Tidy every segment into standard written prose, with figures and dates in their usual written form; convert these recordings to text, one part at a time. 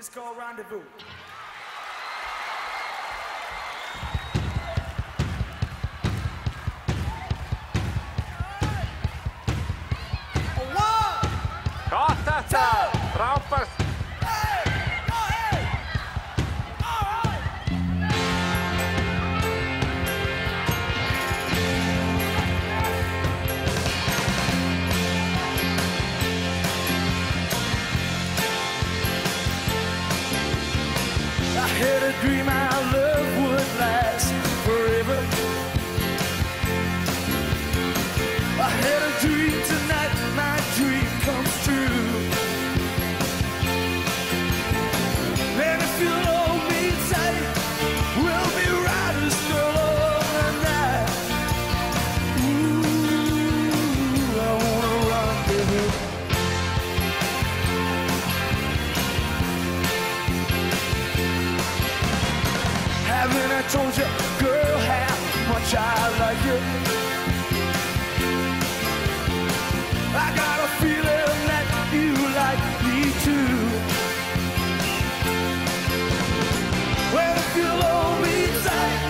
It's called Rendezvous. Gott þetta, frábært. I had a dream our love would last forever. I had a dream tonight, my dream comes true. And if you'll hold me tight, we'll be riders still all the night. Ooh, I wanna rendezvous. Haven't I told you, girl, how much I like you? I got a feeling that you like me too. Well, if you'll hold me tight,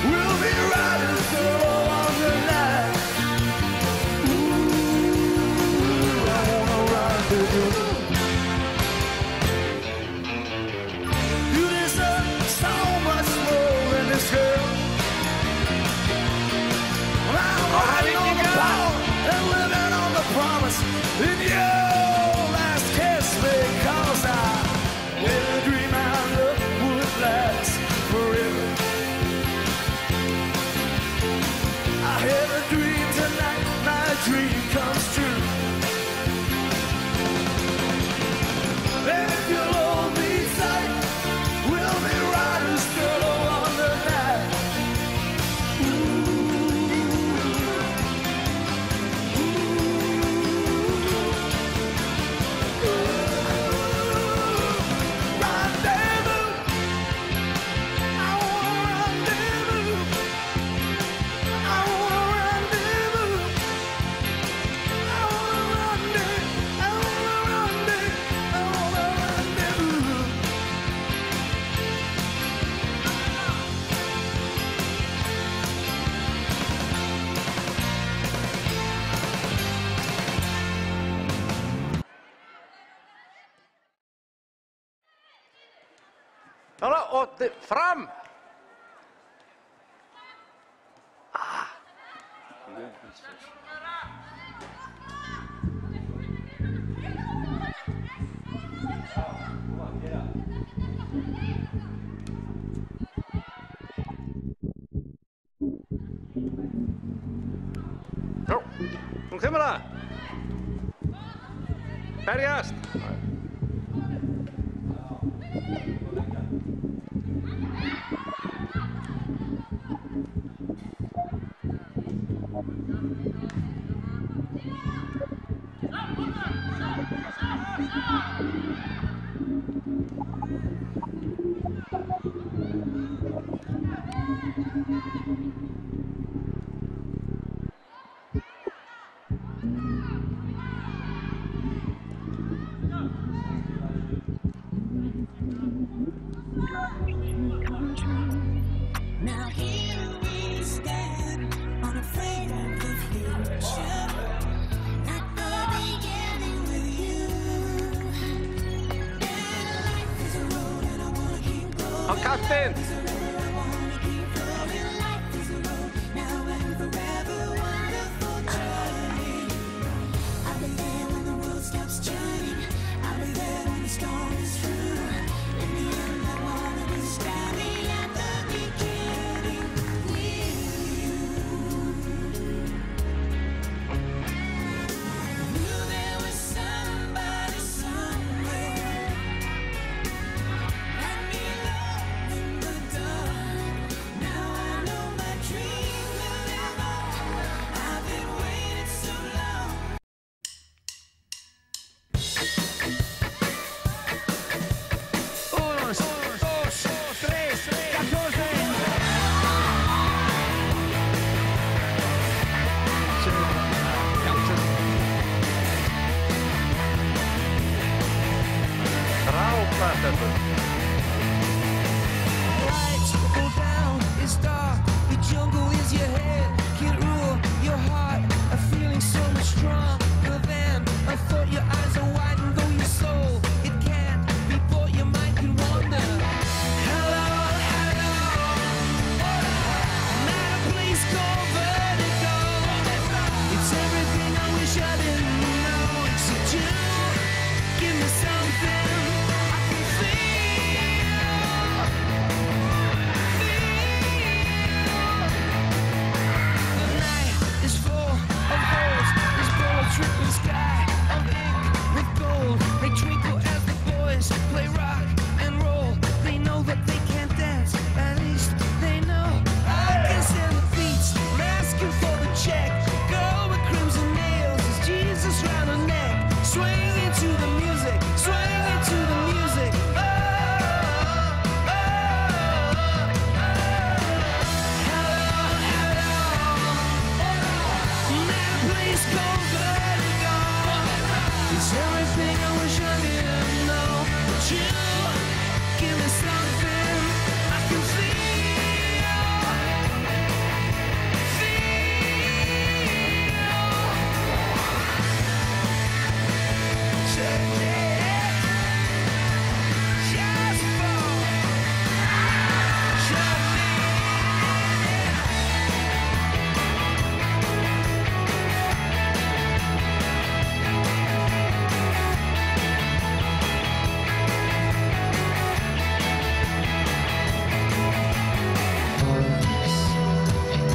we'll be riding solo on the night. Ooh, I wanna rendezvous. You deserve so much more than this girl. I'm riding on the ball and living on the promise in your last kiss, because I had a dream our love would last forever. I had a dream tonight, my dream comes true. And if you'll hold me tight, we'll be riding still on the night. Rendezvous. I wanna rendezvous. I wanna rendezvous. I wanna rendezvous. I wanna rendezvous. I wanna rendezvous. Núna, og fram! Já, nú kemur það. Berjast. Now here we stand, unafraid of the future. Not the beginning with you. And life is a road and I wanna keep going. Á kantinn! Life is a river, I wanna keep flowing. Life is a road, now and forever, wonderful journey. I'll be there when the world stops turning. I'll be there when the storm is through. In the end, I wanna be standing at the beginning with you. Knew there was somebody somewhere. Let me know in the dark. Griffin. Lights go down, it's dark. The jungle is your head, can't rule your heart. A feeling so much stronger than I thought. Your eyes are wide and though your soul it can't be bought, your mind can wander. Hello, hello, I'm at a place called Vertigo. It's everything I wish I didn't know, except you give me something I can The night is full of holes. This ball tripping sky of ink with gold. They twinkle as the boys play rock and roll. They know that they can't dance, at least they know. I can stand the beats, I'm asking for the check. Girl with crimson nails is Jesus round her neck. Swing into the music, swing into the music. Oh, oh, oh, hello, hello. I'm at a place called Vertigo. It's everything I wish I didn't know. But you give me something I can feel.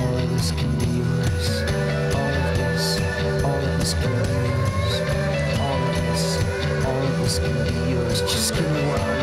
All of this can be yours. All of this can be yours. All of this can be yours. Just give me one.